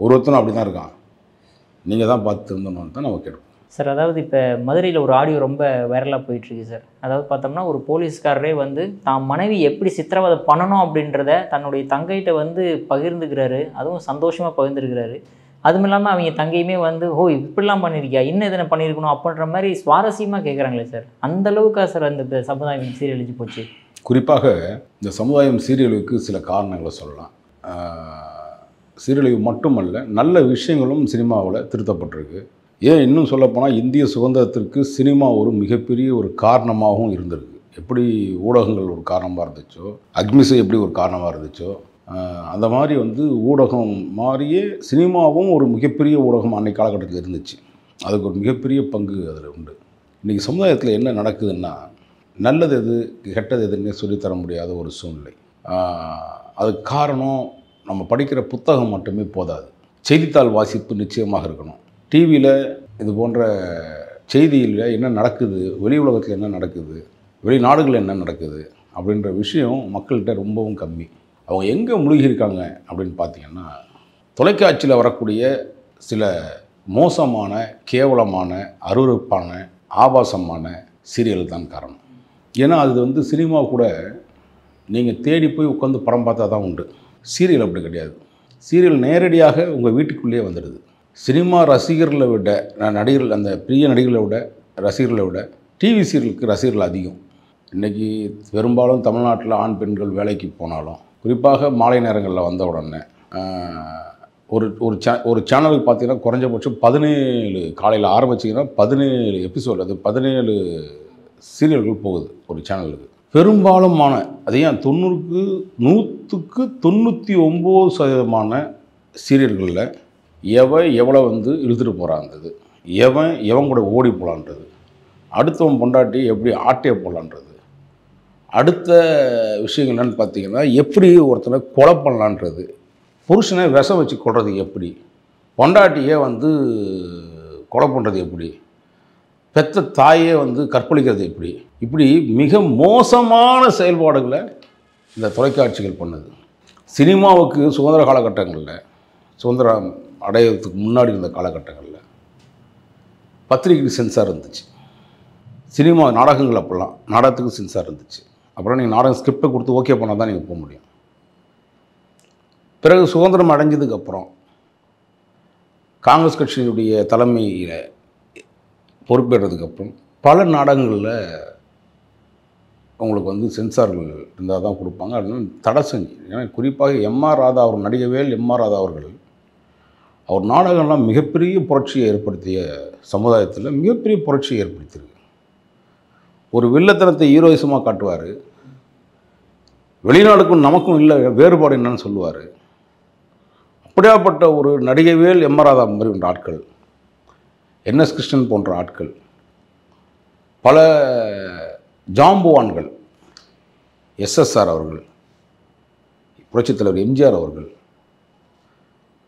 ஒருத்தனும் அப்படி தான் இருக்கான். நீங்கள் தான் பார்த்து திருந்தணும்னு தான் நம்ம கேட்போம் சார். அதாவது இப்போ மதுரையில் ஒரு ஆடியோ ரொம்ப வைரலாக போயிட்டுருக்கு சார். அதாவது பார்த்தோம்னா ஒரு போலீஸ்காரரே வந்து தான் மனைவி எப்படி சித்திரவதை பண்ணணும் அப்படின்றத தன்னுடைய தங்கைகிட்ட வந்து பகிர்ந்துக்கிறாரு. அதுவும் சந்தோஷமாக பகிர்ந்துருக்கிறாரு. அதுவும் இல்லாமல் அவங்க தங்கையுமே வந்து ஓ இப்படிலாம் பண்ணியிருக்கியா, இன்னும் எதனை பண்ணியிருக்கணும் அப்படின்ற மாதிரி சுவாரஸ்யமாக கேட்குறாங்களே சார். அந்தளவுக்கா சார் அந்த சமுதாயம் சீரழிஞ்சு போச்சு? குறிப்பாக இந்த சமுதாயம் சீரழிவுக்கு சில காரணங்களை சொல்லலாம். சீரழிவு மட்டுமல்ல, நல்ல விஷயங்களும் சினிமாவில் திருத்தப்பட்டிருக்கு. ஏன் இன்னும் சொல்லப்போனால் இந்திய சுதந்திரத்திற்கு சினிமா ஒரு மிகப்பெரிய ஒரு காரணமாகவும் இருந்திருக்கு. எப்படி ஊடகங்கள் ஒரு காரணமாக இருந்துச்சோ, அக்னிசை எப்படி ஒரு காரணமாக இருந்துச்சோ, அந்த மாதிரி வந்து ஊடகம் மாதிரியே சினிமாவும் ஒரு மிகப்பெரிய ஊடகம் அன்றைய காலகட்டத்தில் இருந்துச்சு. அதுக்கு ஒரு மிகப்பெரிய பங்கு அதில் உண்டு. இன்றைக்கி சமுதாயத்தில் என்ன நடக்குதுன்னா, நல்லது எது கெட்டது எதுன்னே சொல்லித்தர முடியாத ஒரு சூழ்நிலை. அதுக்கு காரணம் நம்ம படிக்கிற புத்தகம் மட்டுமே போதாது, செய்தித்தாள் வாசிப்பு நிச்சயமாக இருக்கணும். டிவியில் இது போன்ற செய்தியில் என்ன நடக்குது, வெளி உலகத்தில் என்ன நடக்குது, வெளிநாடுகளில் என்ன நடக்குது அப்படின்ற விஷயம் மக்கள்கிட்ட ரொம்பவும் கம்மி. அவங்க எங்கே மூழ்கியிருக்காங்க அப்படின்னு பார்த்திங்கன்னா, தொலைக்காட்சியில் வரக்கூடிய சில மோசமான, கேவலமான, அருவருப்பான, ஆபாசமான சீரியல் தான் காரணம். ஏன்னா அது வந்து சினிமா கூட நீங்கள் தேடி போய் உட்காந்து படம் பார்த்தா தான் உண்டு. சீரியல் அப்படி கிடையாது. சீரியல் நேரடியாக உங்கள் வீட்டுக்குள்ளேயே வந்துடுது. சினிமா ரசிகர்களை விட, நடிகர்கள், அந்த பிரிய நடிகர்களை விட, ரசிகர்களை விட டிவி சீரியலுக்கு ரசிகர்கள் அதிகம். இன்றைக்கி பெரும்பாலும் தமிழ்நாட்டில் ஆண் பெண்கள் வேலைக்கு போனாலும், குறிப்பாக மாலை நேரங்களில் வந்த உடனே ஒரு சேனலுக்கு பார்த்தீங்கன்னா குறைஞ்சபட்சம் 17 காலையில் ஆரம்பிச்சிங்கன்னா 17 எபிசோடு, அது 17 சீரியல்கள் போகுது ஒரு சேனலுக்கு. பெரும்பாலுமான அது ஏன் 100க்கு 99% சீரியல்களில் எவ்வளோ வந்து இழுத்துட்டு போகிறான்றது, எவன் கூட ஓடி போகலான்றது, அடுத்தவன் பொண்டாட்டி எப்படி ஆட்டையை போடலான்றது, அடுத்த விஷயங்கள் என்னென்னு பார்த்தீங்கன்னா எப்படி ஒருத்தனை கொலை பண்ணலான்றது, புருஷனை விஷம் வச்சு கொள்வது எப்படி, பொண்டாட்டியை வந்து கொலை பண்ணுறது எப்படி, பெத்த தாயே வந்து கற்பழிக்கிறது எப்படி, இப்படி மிக மோசமான செயல்பாடுகளை இந்த தொலைக்காட்சிகள் பண்ணுது. சினிமாவுக்கு சுதந்திர காலகட்டங்களில், சுதந்திரம் அடையிறதுக்கு முன்னாடி இருந்த காலகட்டங்களில் பத்திரிகைக்கு சென்சார் இருந்துச்சு. சினிமா நாடகங்கள் அப்போல்லாம் நாடகத்துக்கு சென்சார் இருந்துச்சு. அப்புறம் நீங்கள் நாடகம் ஸ்கிரிப்டை கொடுத்து ஓகே பண்ணால் தான் நீங்கள் போக முடியும். பிறகு சுதந்திரம் அடைஞ்சதுக்கப்புறம் காங்கிரஸ் கட்சியினுடைய தலைமையில் பொறுப்பேற்றதுக்கப்புறம் பல நாடகங்களில் உங்களுக்கு வந்து சென்சார்கள் இருந்தால் தான் கொடுப்பாங்க. அப்படின்னு தடை செஞ்சு, ஏன்னா குறிப்பாக எம்ஆர் ராதா அவர், நடிகவேல் எம்ஆர் ராதா அவர்கள், அவர் நாடகம்லாம் மிகப்பெரிய புரட்சியை ஏற்படுத்திய, சமுதாயத்தில் மிகப்பெரிய புரட்சியை ஏற்படுத்தியிருக்கு. ஒரு வில்லத்தனத்தை ஹீரோயிசமாக காட்டுவார். வெளிநாடுக்கும் நமக்கும் இல்லை வேறுபாடு என்னன்னு சொல்லுவார். அப்படியாப்பட்ட ஒரு நடிகைவேல், எம் ஆர் ராதா போன்ற ஆட்கள், என்எஸ் கிருஷ்ணன் போன்ற ஆட்கள், பல ஜாம்புவான்கள், எஸ்எஸ்ஆர் அவர்கள், புரட்சித் தலைவர் எம்ஜிஆர் அவர்கள்,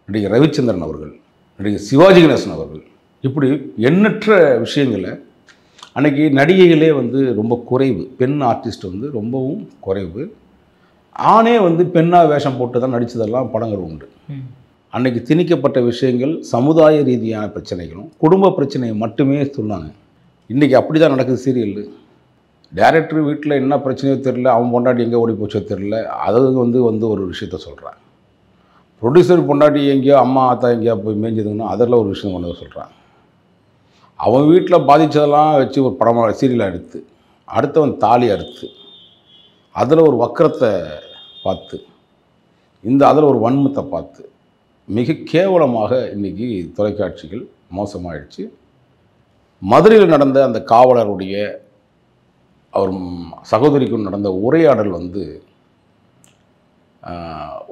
நடிகர் ரவிச்சந்திரன் அவர்கள், நடிகர் சிவாஜி கணேசன் அவர்கள், இப்படி எண்ணற்ற விஷயங்களை அன்றைக்கி நடிகைகளே வந்து ரொம்ப குறைவு. பெண் ஆர்டிஸ்ட் வந்து ரொம்பவும் குறைவு. ஆணே வந்து பெண்ணாக வேஷம் போட்டு தான் நடித்ததெல்லாம் படங்கள் உண்டு. அன்றைக்கி திணிக்கப்பட்ட விஷயங்கள் சமுதாய ரீதியான பிரச்சனைகளும் குடும்ப பிரச்சனையை மட்டுமே சொன்னாங்க. இன்றைக்கி அப்படி தான் நடக்குது சீரியல். டைரக்டர் வீட்டில் என்ன பிரச்சனையோ தெரில, அவன் பொண்டாட்டி எங்கே ஓடி போச்சோ தெரில, அது வந்து ஒரு விஷயத்த சொல்கிறான். ப்ரொடியூசர் பொண்டாட்டி எங்கேயோ அம்மா ஆத்தா எங்கேயோ போய் மேய்ஞ்சதுங்கன்னா அதில் ஒரு விஷயம் கொண்டு சொல்கிறான். அவன் வீட்டில் பாதித்ததெல்லாம் வச்சு ஒரு படமாக சீரியலாக எடுத்து, அடுத்தவன் தாலி அறுத்து, அதில் ஒரு வக்கரத்தை பார்த்து, அதில் ஒரு வன்மத்தை பார்த்து, மிக கேவலமாக இன்றைக்கி தொலைக்காட்சிகள் மோசமாகிடுச்சு. மதுரையில் நடந்த அந்த காவலருடைய அவர் சகோதரிக்கும் நடந்த உரையாடல் வந்து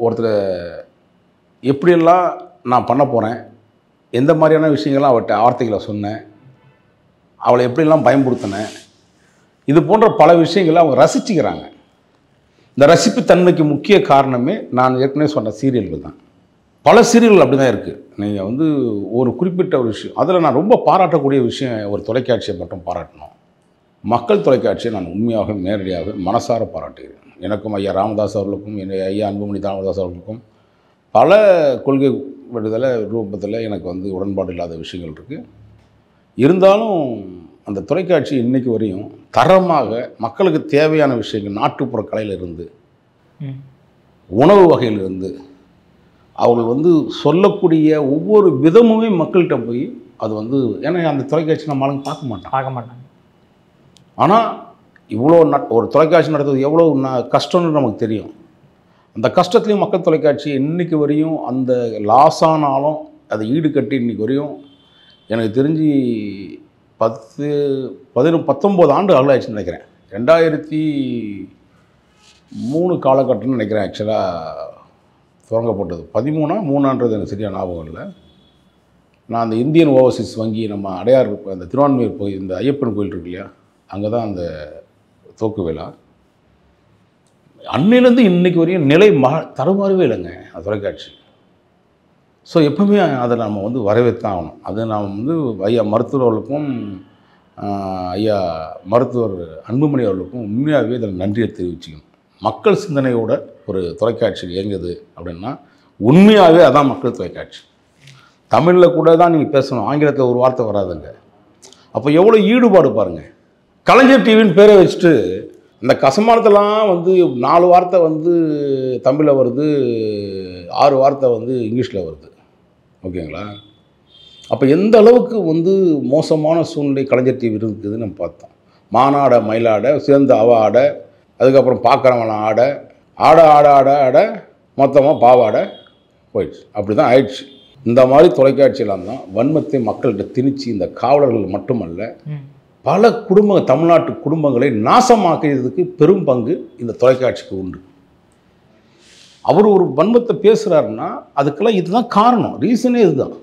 ஒருத்தர் எப்படியெல்லாம் நான் பண்ண போகிறேன், எந்த மாதிரியான விஷயங்கள்லாம் அவர்கிட்ட வார்த்தைகளை சொன்னேன், அவளை எப்படியெல்லாம் பயன்படுத்தினேன், இது போன்ற பல விஷயங்களை அவங்க ரசிச்சுக்கிறாங்க. இந்த ரசிப்புத்தன்மைக்கு முக்கிய காரணமே நான் ஏற்கனவே சொன்ன சீரியல்கள் தான். பல சீரியல்கள் அப்படி தான் இருக்குது. நீங்கள் வந்து ஒரு குறிப்பிட்ட ஒரு விஷயம், அதில் நான் ரொம்ப பாராட்டக்கூடிய விஷயம், ஒரு தொலைக்காட்சியை மட்டும் பாராட்டணும். மக்கள் தொலைக்காட்சியை நான் உண்மையாக நேரடியாக மனசார பாராட்டுகிறேன். எனக்கும் ஐயா ராமதாஸ் அவர்களுக்கும் ஐயா அன்புமணி ராமதாஸ் அவர்களுக்கும் பல கொள்கை விடுதலை ரூபத்தில் எனக்கு வந்து உடன்பாடு இல்லாத விஷயங்கள் இருக்குது. இருந்தாலும் அந்த தொலைக்காட்சி இன்றைக்கு வரையும் தரமாக மக்களுக்கு தேவையான விஷயங்கள், நாட்டுப்புற கலையிலிருந்து, உணவு வகையிலிருந்து, அவர்கள் வந்து சொல்லக்கூடிய ஒவ்வொரு விதமுமே மக்கள்கிட்ட போய் அது வந்து, ஏன்னா அந்த தொலைக்காட்சி நம்மளால பார்க்க மாட்டாங்க. ஆனால் இவ்வளோ ஒரு தொலைக்காட்சி நடத்துறது எவ்வளோ கஷ்டம்னு நமக்கு தெரியும். அந்த கஷ்டத்துலேயும் மக்கள் தொலைக்காட்சி இன்றைக்கி வரையும் அந்த லாஸ் ஆனாலும் அதை ஈடுகட்டி இன்றைக்கி வரையும் எனக்கு தெரிஞ்சு 19 ஆண்டு ஆளாயிடுச்சுன்னு நினைக்கிறேன். 2003 காலகட்டம்னு நினைக்கிறேன். ஆக்சுவலாக தொடங்கப்பட்டது 13 எனக்கு சரியாக ஞாபகம் இல்லை. நான் அந்த இந்தியன் ஓவர்சீஸ் வங்கி நம்ம அடையார் அந்த திருவான்மையூர் போய் இந்த ஐயப்பன் கோயில் இருக்கு இல்லையா, அங்கே தான் அந்த தோக்கு விழா. அன்னையிலேருந்து இன்றைக்கு வரையும் நிலை தருமாறவே இல்லைங்க அந்த தொலைக்காட்சி. ஸோ எப்பவுமே அதை நம்ம வந்து வரவேற்தான் ஆகணும். அது நாம் வந்து ஐயா மருத்துவர் அவர்களுக்கும் ஐயா மருத்துவர் அன்புமணி அவர்களுக்கும் உண்மையாகவே இதில் நன்றியை தெரிவிச்சுக்கணும். மக்கள் சிந்தனையோட ஒரு தொலைக்காட்சி இயங்குது அப்படின்னா உண்மையாகவே அதான் மக்கள் தொலைக்காட்சி. தமிழில் கூட தான் நீங்கள் பேசணும், ஆங்கிலத்தில் ஒரு வார்த்தை வராதுங்க. அப்போ எவ்வளோ ஈடுபாடு பாருங்கள். கலைஞர் டிவின்னு பேரை வச்சுட்டு இந்த கசமானத்தெல்லாம் வந்து 4 வார்த்தை வந்து தமிழில் வருது, 6 வார்த்தை வந்து இங்கிலீஷில் வருது. ஓகேங்களா? அப்போ எந்த அளவுக்கு வந்து மோசமான சூழ்நிலை கலைஞர் டிவி இருக்குதுன்னு நம்ம பார்த்தோம். மானாட மயிலாட சேர்ந்து ஆட, அதுக்கப்புறம் பார்க்குறவன ஆட மொத்தமாக பாவாடை போயிடுச்சு. அப்படி தான் ஆயிடுச்சு. இந்த மாதிரி தொலைக்காட்சியெல்லாம் தான் வன்மத்தை மக்கள்கிட்ட திணிச்சு இந்த காவலர்கள் மட்டுமல்ல பல தமிழ்நாட்டு குடும்பங்களை நாசமாக்கிறதுக்கு பெரும் பங்கு இந்த தொலைக்காட்சிக்கு உண்டு. அவர் ஒரு வன்மத்தை பேசுகிறாருன்னா அதுக்கெல்லாம் இதுதான் காரணம், ரீசனே இதுதான்.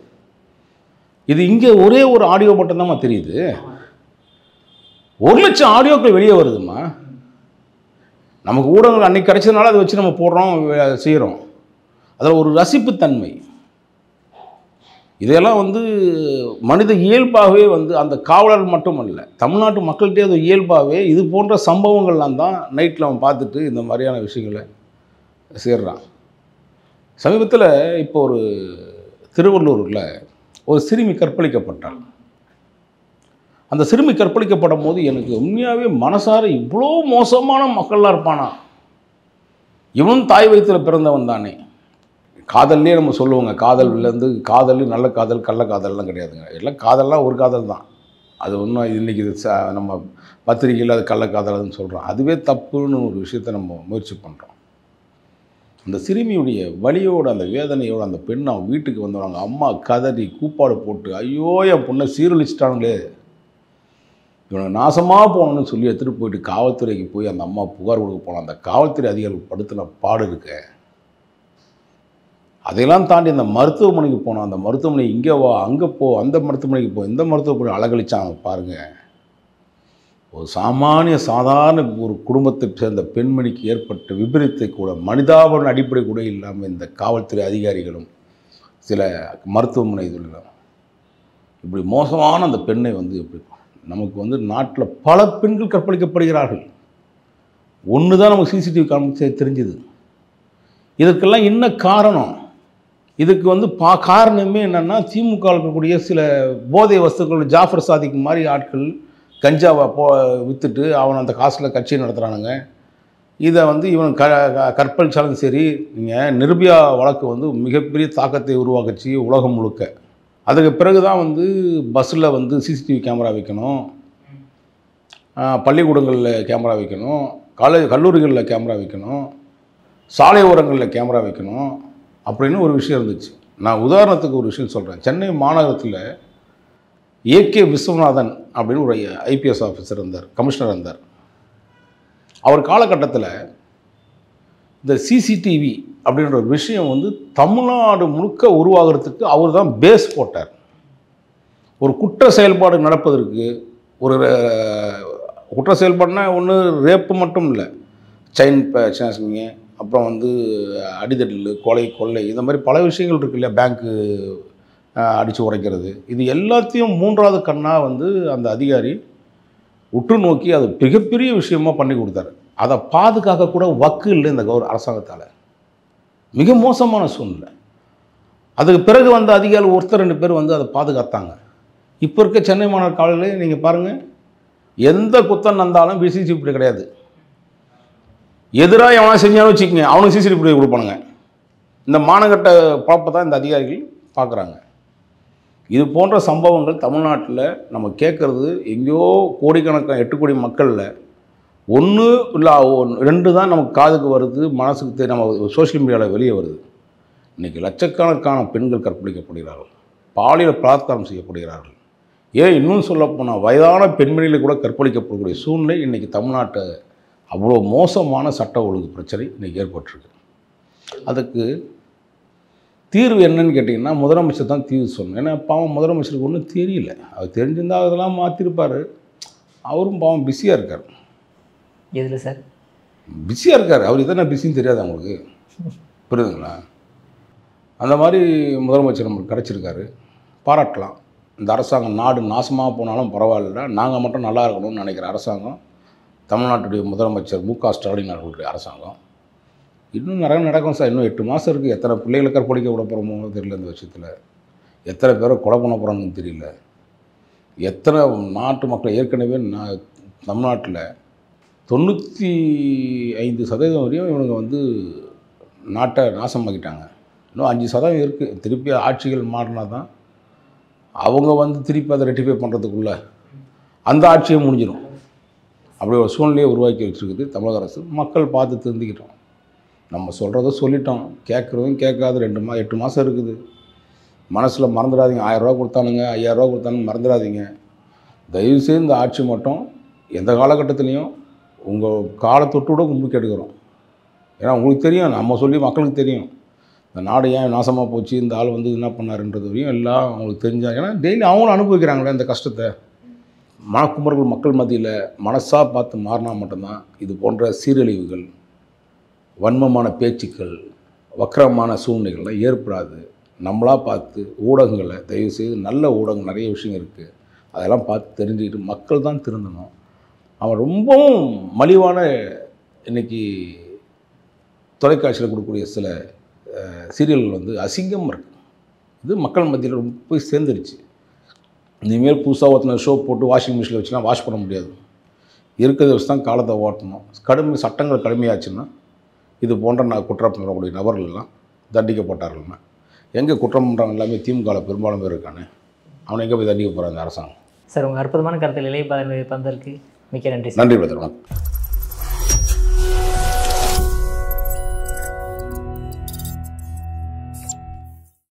இது இங்கே ஒரே ஒரு ஆடியோ மட்டும்தாம்மா தெரியுது. 1,00,000 ஆடியோக்கள் வெளியே வருதுமா. நமக்கு ஊடகங்கள் அன்றைக்கி கிடைச்சதுனால அதை வச்சு நம்ம போடுறோம், செய்கிறோம். அதில் ஒரு ரசிப்புத்தன்மை, இதெல்லாம் வந்து மனித இயல்பாகவே வந்து அந்த காவலர் மட்டுமல்ல, தமிழ்நாட்டு மக்கள்கிட்டே அது இயல்பாகவே இது போன்ற சம்பவங்கள்லாம் தான் நைட்டில் அவன் பார்த்துட்டு இந்த மாதிரியான விஷயங்களை சேர்றான். சமீபத்தில் இப்போ ஒரு திருவள்ளூரில் ஒரு சிறுமி கற்பழிக்கப்பட்டாள். அந்த சிறுமி கற்பழிக்கப்படும் போது எனக்கு உண்மையாகவே மனசார இவ்வளோ மோசமான மக்கள்லாம் இருப்பானா, இவனும் தாய் வயிற்றில் பிறந்தவன் தானே. காதல்லே நம்ம சொல்லுவோங்க, காதல்லேருந்து காதல் நல்ல காதல் கள்ள காதல்லாம் கிடையாதுங்க. எல்லாம் காதல்லாம் ஒரு காதல் தான். அது ஒன்றும் இன்றைக்கி நம்ம பத்திரிகையில் அது கள்ள காதல்னு சொல்கிறோம். அதுவே தப்புன்னு ஒரு விஷயத்தை நம்ம முயற்சி பண்ணுறோம். அந்த சிறுமியுடைய வலியோடு அந்த வேதனையோடு அந்த பெண் அவன் வீட்டுக்கு வந்தவங்க அம்மா கதறி கூப்பாடு போட்டு, ஐயோ என் பொண்ணை சீரழிச்சிட்டாங்களே, இவனை நாசமாக போகணும்னு சொல்லி எடுத்துகிட்டு போயிட்டு காவல்துறைக்கு போய் அந்த அம்மா புகார் கொடுக்க போனோம். அந்த காவல்துறை அதிகாரிகள் படுத்தின பாடு இருக்க. அதையெல்லாம் தாண்டி அந்த மருத்துவமனைக்கு போனோம். அந்த மருத்துவமனை இங்கே வா, அங்கே போ, அந்த மருத்துவமனைக்கு போ, இந்த மருத்துவமனை அலகழிச்சாங்க பாருங்கள். ஒரு சாதாரண ஒரு குடும்பத்தை சேர்ந்த பெண்மணிக்கு ஏற்பட்ட விபரீத்தை கூட மனிதாபன அடிப்படை கூட இல்லாமல் இந்த காவல்துறை அதிகாரிகளும் சில மருத்துவமனை இதில் இப்படி மோசமான அந்த பெண்ணை வந்து எப்படி நமக்கு நாட்டில் பல பெண்கள் கற்பழிக்கப்படுகிறார்கள். ஒன்று தான் நமக்கு சிசிடிவி காமிச்சு தெரிஞ்சுது. இதற்கெல்லாம் என்ன காரணம்? இதுக்கு காரணமே என்னென்னா, திமுக இருக்கக்கூடிய சில போதை வஸ்துக்கள், ஜாஃபர் சாதிக் மாதிரி ஆட்கள் கஞ்சாவை விற்றுட்டு அவன் அந்த காசில் கட்சியை நடத்துகிறானுங்க. இதை இவன் கற்பழிச்சாலும் சரி, நீங்கள் நிர்பயா வழக்கு மிகப்பெரிய தாக்கத்தை உருவாக்குச்சு உலகம் முழுக்க. அதுக்கு பிறகு தான் பஸ்ஸில் சிசிடிவி கேமரா வைக்கணும், பள்ளிக்கூடங்களில் கேமரா வைக்கணும், கல்லூரிகளில் கேமரா வைக்கணும், சாலை ஓரங்களில் கேமரா வைக்கணும் அப்படின்னு ஒரு விஷயம் இருந்துச்சு. நான் உதாரணத்துக்கு ஒரு விஷயம் சொல்கிறேன். சென்னை மாநகரத்தில் ஏகே விஸ்வநாதன் அப்படின்னு ஒரு ஐபிஎஸ் ஆஃபீஸர் இருந்தார், கமிஷனர் இருந்தார். அவர் காலகட்டத்தில் இந்த சிசிடிவி அப்படின்ற ஒரு விஷயம் தமிழ்நாடு முழுக்க உருவாகிறதுக்கு அவர் தான் பேஸ் போட்டார். ஒரு குற்ற செயல்பாடு நடப்பதற்கு, ஒரு குற்ற செயல்பாடுனா ஒன்று ரேப்பு மட்டும் இல்லை, செயின் ஸ்நாச்சிங்கு, அப்புறம் அடிதட்டல், கொள்ளை, இந்த மாதிரி பல விஷயங்கள் இருக்கு இல்லையா, பேங்க்கு அடித்து உடைக்கிறது, இது எல்லாத்தையும் மூன்றாவது கண்ணாக அந்த அதிகாரி உற்று நோக்கி அது மிகப்பெரிய விஷயமாக பண்ணி கொடுத்தாரு. அதை பாதுகாக்க கூட வக்கு இல்லை இந்த அரசாங்கத்தால். மிக மோசமான சூழ்நிலை. அதுக்கு பிறகு அதிகாரிகள் ஒருத்தர் 2 பேர் அதை பாதுகாத்தாங்க. இப்போ இருக்க சென்னை மாநகர காவலில் நீங்கள் பாருங்கள், எந்த குத்தம் நடந்தாலும் சிசிடிவி கிடையாது. எதிராக எவனா செஞ்சாலும் வச்சுக்கோங்க, அவனுக்கு சிசிடிவி கொடுப்பானுங்க. இந்த மாநகட்ட பழப்பை தான் இந்த அதிகாரிகள் பார்க்குறாங்க. இது போன்ற சம்பவங்கள் தமிழ்நாட்டில் நம்ம கேட்குறது எங்கேயோ கோடிக்கணக்கான 8 கோடி மக்களில் 1 இல்லை 2 தான் நமக்கு காதுக்கு வருது, மனசுக்கு நம்ம சோஷியல் மீடியாவில் வெளியே வருது. இன்றைக்கி லட்சக்கணக்கான பெண்கள் கற்பழிக்கப்படுகிறார்கள், பாலியல் பலாத்காரம் செய்யப்படுகிறார்கள். ஏன் இன்னும் சொல்லப்போனால் வயதான பெண்மணிகளை கூட கற்பழிக்கப்படக்கூடிய சூழ்நிலை இன்றைக்கி தமிழ்நாட்டை அவ்வளோ மோசமான சட்ட ஒழுங்கு பிரச்சனை இன்றைக்கி ஏற்பட்டிருக்கு. அதுக்கு தீர்வு என்னன்னு கேட்டிங்கன்னா, முதலமைச்சர் தான் தீர்வு சொல்லணும். ஏன்னா பாவம் முதலமைச்சருக்கு ஒன்றும் தெரியல. அவர் தெரிஞ்சிருந்தால் அதெல்லாம் மாற்றிருப்பார். அவரும் பாவம் பிஸியாக இருக்கார். எதில் சார் பிஸியாக இருக்கார்? அவர் இதை பிஸின்னு தெரியாது அவங்களுக்கு, புரியுதுங்களா? அந்த மாதிரி முதலமைச்சர் நம்மளுக்கு கிடச்சிருக்காரு, பாராட்டலாம். இந்த அரசாங்கம் நாடு நாசமாக போனாலும் பரவாயில்ல, நாங்கள் மட்டும் நல்லா இருக்கணும்னு நினைக்கிற அரசாங்கம் தமிழ்நாட்டுடைய முதலமைச்சர் மு.க. ஸ்டாலின் அவர்களுடைய அரசாங்கம். இன்னும் நிறைய நடக்கும் சார். இன்னும் 8 மாதம் இருக்குது. எத்தனை பிள்ளைகளை கற்பழிக்க விட போகிறோமோ தெரியல, இந்த விஷயத்தில் எத்தனை பேரை கொலை பண்ண போகிறாங்கன்னு தெரியல. எத்தனை நாட்டு மக்கள் ஏற்கனவே தமிழ்நாட்டில் 95% வரையும் இவனுங்க நாட்டை நாசமாக்கிட்டாங்க. இன்னும் 5% இருக்குது. திருப்பி ஆட்சிகள் மாறினா தான் அவங்க திருப்பி அதை ரெட்டிஃபை பண்ணுறதுக்குள்ள அந்த ஆட்சியை முடிஞ்சிடும். அப்படி ஒரு சூழ்நிலையை உருவாக்கி வச்சுருக்குது தமிழக அரசு. மக்கள் பார்த்து திருந்திக்கிட்டோம். நம்ம சொல்கிறத சொல்லிட்டோம், கேட்குறதும் கேட்காது. 8 மாதம் இருக்குது. மனசில் மறந்துடாதீங்க. 1000 ரூபா கொடுத்தானுங்க, 5000 ரூபா கொடுத்தானுங்க, மறந்துடாதீங்க. தயவுசெய்து இந்த ஆட்சி மட்டும் எந்த காலகட்டத்துலேயும் உங்கள் காலத்தொட்டு கூட கும்பிட்டு கேட்டுக்கிறோம். ஏன்னா உங்களுக்கு தெரியும், நம்ம சொல்லி மக்களுக்கு தெரியும் இந்த நாடு ஏன் நாசமாக போச்சு, இந்த ஆள் என்ன பண்ணாருன்றது வரையும் எல்லாம் அவங்களுக்கு தெரிஞ்சாங்க. ஏன்னா டெய்லி அவங்களும் அனுபவிக்கிறாங்களே இந்த கஷ்டத்தை. மனக்குமர்கள் மக்கள் மத்தியில் மனசாக பார்த்து மாறினா மட்டும்தான் இது போன்ற சீரழிவுகள், வன்மமான பேச்சுக்கள், வக்கரமான சூழ்நிலைகள்லாம் ஏற்படாது. நம்மளாக பார்த்து ஊடகங்களை தயவுசெய்து, நல்ல ஊடகங்கள் நிறைய விஷயம் இருக்குது, அதெல்லாம் பார்த்து தெரிஞ்சுக்கிட்டு மக்கள் தான் திருந்தணும். அவன் ரொம்பவும் மலிவான இன்றைக்கி தொலைக்காட்சியில் கொடுக்கக்கூடிய சில சீரியல்கள் அசிங்கமாக இருக்குது. இது மக்கள் மத்தியில் ரொம்ப போய் சேர்ந்துருச்சு. இனிமேல் புதுசாக ஒருத்தனை ஷோ போட்டு வாஷிங் மிஷினில் வச்சுலாம் வாஷ் பண்ண முடியாது. இருக்கிறத வச்சு தான் காலத்தை ஓட்டணும். சட்டங்கள் கடுமையாச்சுன்னா இது போன்ற குற்றம் பண்ணக்கூடிய நபர்கள்லாம் தண்டிக்கப்பட்டார்கள்னா, எங்கே குற்றம் பண்ணுறவங்க எல்லாமே திமுகவில் பெரும்பாலும் பேர் இருக்கானே, அவனை எங்கே போய் தண்டிக்க போகிறாங்க அரசாங்கம்? சார், உங்கள் அற்புதமான கருத்தில் இளைய பந்தருக்கு மிக்க நன்றி. நன்றி பிரதர்.